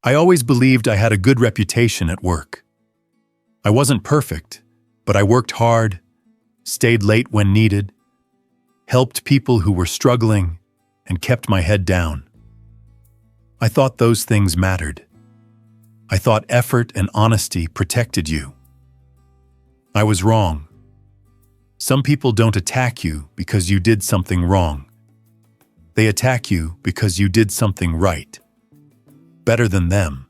I always believed I had a good reputation at work. I wasn't perfect, but I worked hard, stayed late when needed, helped people who were struggling, and kept my head down. I thought those things mattered. I thought effort and honesty protected you. I was wrong. Some people don't attack you because you did something wrong. They attack you because you did something right, better than them.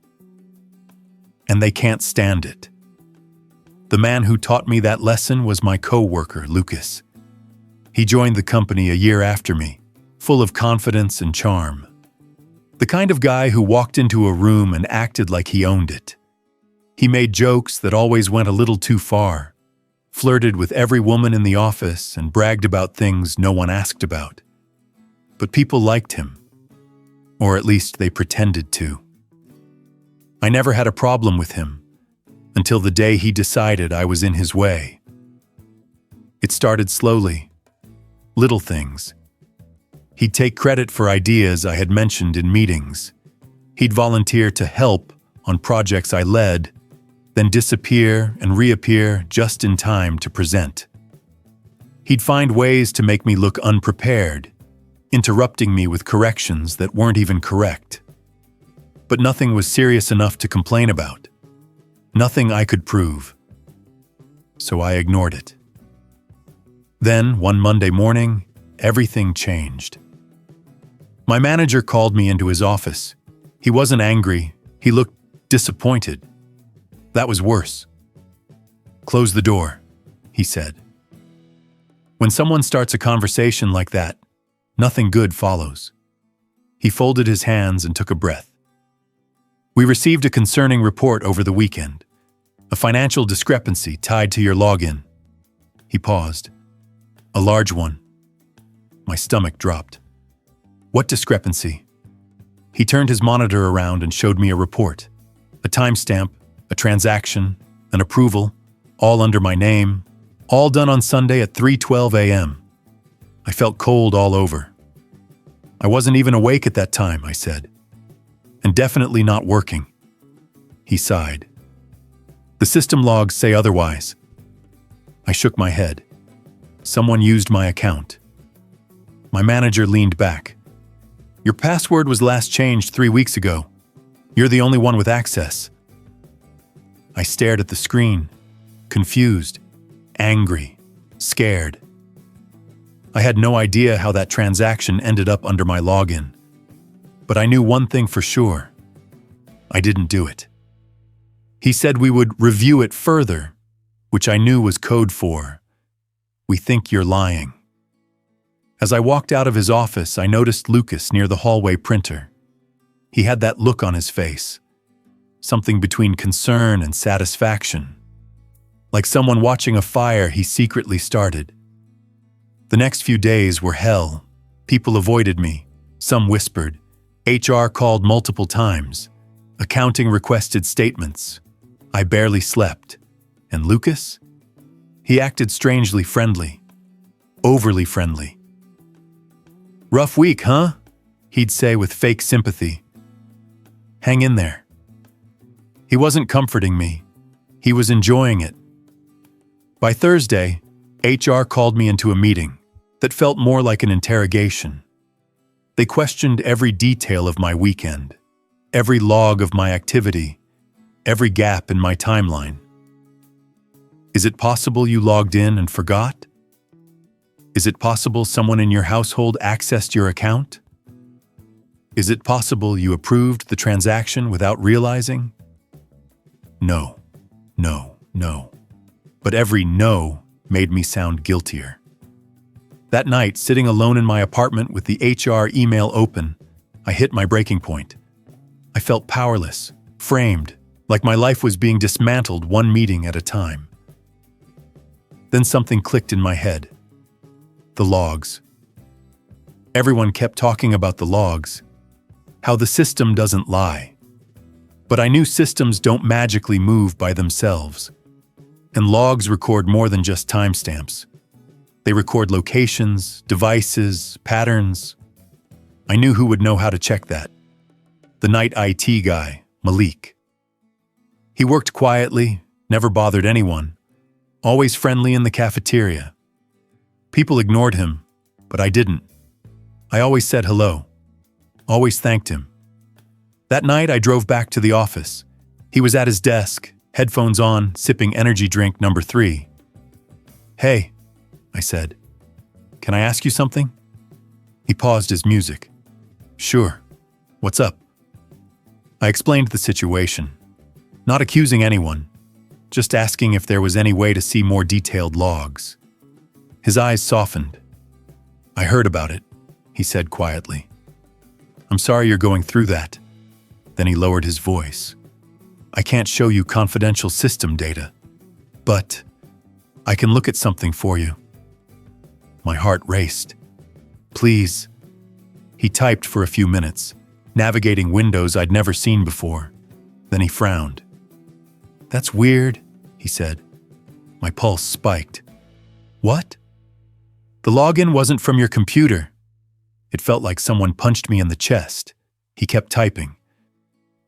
And they can't stand it. The man who taught me that lesson was my co-worker, Lucas. He joined the company a year after me, full of confidence and charm. The kind of guy who walked into a room and acted like he owned it. He made jokes that always went a little too far, flirted with every woman in the office, and bragged about things no one asked about. But people liked him, or at least they pretended to. I never had a problem with him, until the day he decided I was in his way. It started slowly, little things. He'd take credit for ideas I had mentioned in meetings. He'd volunteer to help on projects I led, then disappear and reappear just in time to present. He'd find ways to make me look unprepared, interrupting me with corrections that weren't even correct. But nothing was serious enough to complain about. Nothing I could prove. So I ignored it. Then, one Monday morning, everything changed. My manager called me into his office. He wasn't angry. He looked disappointed. That was worse. "Close the door," he said. When someone starts a conversation like that, nothing good follows. He folded his hands and took a breath. "We received a concerning report over the weekend. A financial discrepancy tied to your login." He paused. "A large one." My stomach dropped. "What discrepancy?" He turned his monitor around and showed me a report. A timestamp, a transaction, an approval, all under my name, all done on Sunday at 3:12 a.m. I felt cold all over. "I wasn't even awake at that time," I said. "And definitely not working." He sighed. "The system logs say otherwise." I shook my head. Someone used my account. My manager leaned back. "Your password was last changed 3 weeks ago. You're the only one with access." I stared at the screen, confused, angry, scared. I had no idea how that transaction ended up under my login. But I knew one thing for sure. I didn't do it. He said we would review it further, which I knew was code for, "We think you're lying." As I walked out of his office, I noticed Lucas near the hallway printer. He had that look on his face, something between concern and satisfaction, like someone watching a fire he secretly started. The next few days were hell. People avoided me. Some whispered. HR called multiple times. Accounting requested statements. I barely slept. And Lucas? He acted strangely friendly. Overly friendly. "Rough week, huh?" he'd say with fake sympathy. "Hang in there." He wasn't comforting me. He was enjoying it. By Thursday, HR called me into a meeting that felt more like an interrogation. They questioned every detail of my weekend, every log of my activity, every gap in my timeline. "Is it possible you logged in and forgot? Is it possible someone in your household accessed your account? Is it possible you approved the transaction without realizing?" No, no, no. But every no made me sound guiltier. That night, sitting alone in my apartment with the HR email open, I hit my breaking point. I felt powerless, framed, like my life was being dismantled one meeting at a time. Then something clicked in my head. The logs. Everyone kept talking about the logs, how the system doesn't lie. But I knew systems don't magically move by themselves. And logs record more than just timestamps. They record locations, devices, patterns. I knew who would know how to check that. The night IT guy, Malik. He worked quietly, never bothered anyone, always friendly in the cafeteria. People ignored him, but I didn't. I always said hello, always thanked him. That night I drove back to the office. He was at his desk, headphones on, sipping energy drink number 3. "Hey," I said, "can I ask you something?" He paused his music. "Sure. What's up?" I explained the situation, not accusing anyone, just asking if there was any way to see more detailed logs. His eyes softened. "I heard about it," he said quietly. "I'm sorry you're going through that." Then he lowered his voice. "I can't show you confidential system data, but I can look at something for you." My heart raced. "Please." He typed for a few minutes, navigating windows I'd never seen before. Then he frowned. "That's weird," he said. My pulse spiked. "What?" "The login wasn't from your computer." It felt like someone punched me in the chest. He kept typing.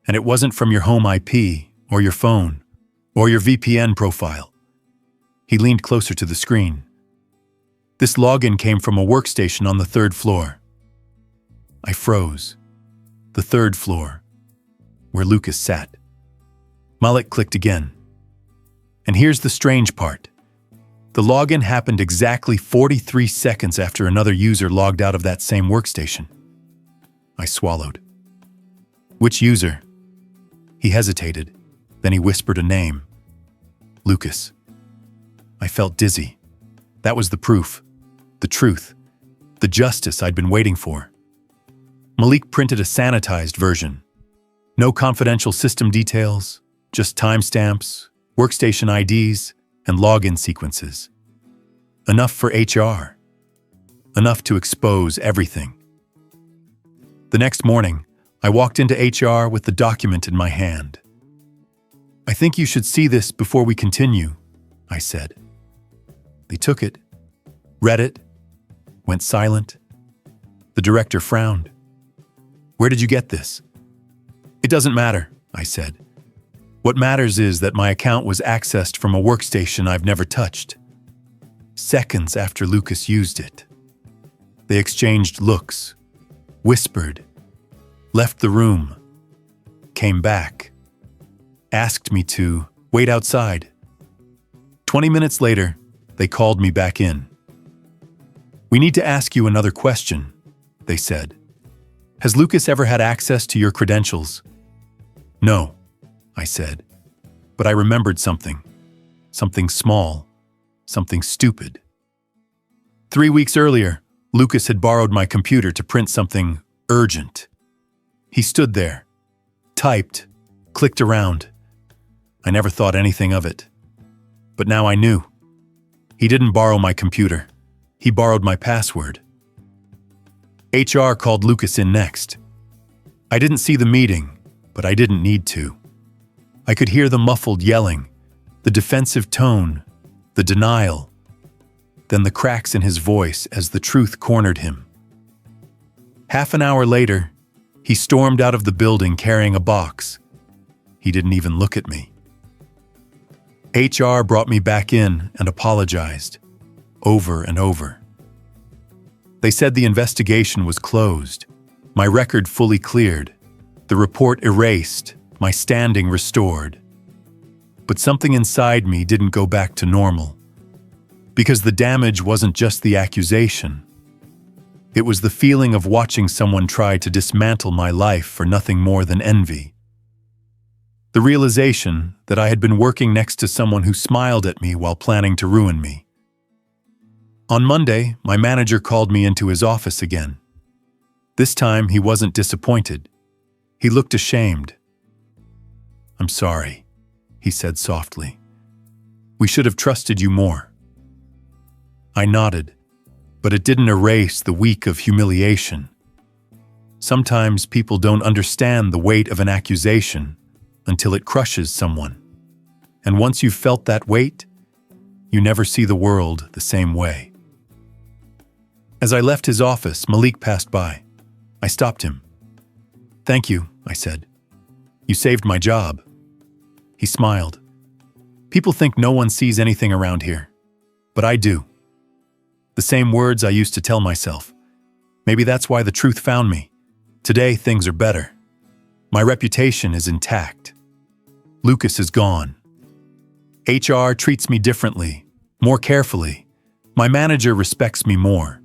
"And it wasn't from your home IP, or your phone, or your VPN profile." He leaned closer to the screen. "This login came from a workstation on the 3rd floor." I froze. The 3rd floor, where Lucas sat. Malik clicked again. And here's the strange part. The login happened exactly 43 seconds after another user logged out of that same workstation. I swallowed. "Which user?" He hesitated, then he whispered a name. "Lucas." I felt dizzy. That was the proof, the truth, the justice I'd been waiting for. Malik printed a sanitized version. No confidential system details, just timestamps, workstation IDs, and login sequences. Enough for HR. Enough to expose everything. The next morning, I walked into HR with the document in my hand. "I think you should see this before we continue," I said. They took it, read it, went silent. The director frowned. "Where did you get this?" "It doesn't matter," I said. "What matters is that my account was accessed from a workstation I've never touched. Seconds after Lucas used it." They exchanged looks, whispered, left the room, came back, asked me to wait outside. 20 minutes later, they called me back in. "We need to ask you another question," they said. "Has Lucas ever had access to your credentials?" "No," I said, but I remembered something small, something stupid. 3 weeks earlier, Lucas had borrowed my computer to print something urgent. He stood there, typed, clicked around. I never thought anything of it. But now I knew. He didn't borrow my computer. He borrowed my password. HR called Lucas in next. I didn't see the meeting, but I didn't need to. I could hear the muffled yelling, the defensive tone, the denial, then the cracks in his voice as the truth cornered him. Half an hour later, he stormed out of the building carrying a box. He didn't even look at me. HR brought me back in and apologized, over and over. They said the investigation was closed, my record fully cleared, the report erased, my standing restored. But something inside me didn't go back to normal. Because the damage wasn't just the accusation. It was the feeling of watching someone try to dismantle my life for nothing more than envy. The realization that I had been working next to someone who smiled at me while planning to ruin me. On Monday, my manager called me into his office again. This time, he wasn't disappointed. He looked ashamed. "I'm sorry," he said softly. "We should have trusted you more." I nodded, but it didn't erase the week of humiliation. Sometimes people don't understand the weight of an accusation until it crushes someone. And once you've felt that weight, you never see the world the same way. As I left his office, Malik passed by. I stopped him. "Thank you," I said. You saved my job." He smiled. "People think no one sees anything around here, but I do." The same words I used to tell myself. Maybe that's why the truth found me. Today, things are better. My reputation is intact. Lucas is gone. HR treats me differently, more carefully. My manager respects me more.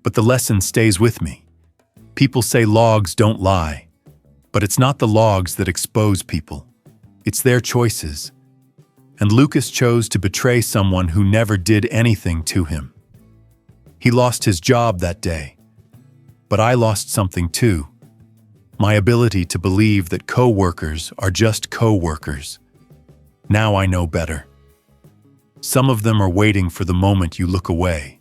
But the lesson stays with me. People say logs don't lie. But it's not the logs that expose people. It's their choices. And Lucas chose to betray someone who never did anything to him. He lost his job that day. But I lost something too. My ability to believe that co-workers are just co-workers. Now I know better. Some of them are waiting for the moment you look away,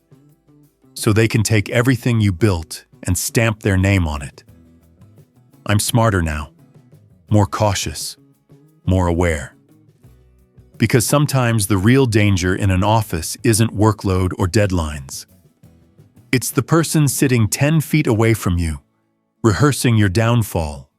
so they can take everything you built and stamp their name on it. I'm smarter now, more cautious, more aware. Because sometimes the real danger in an office isn't workload or deadlines. It's the person sitting 10 feet away from you, rehearsing your downfall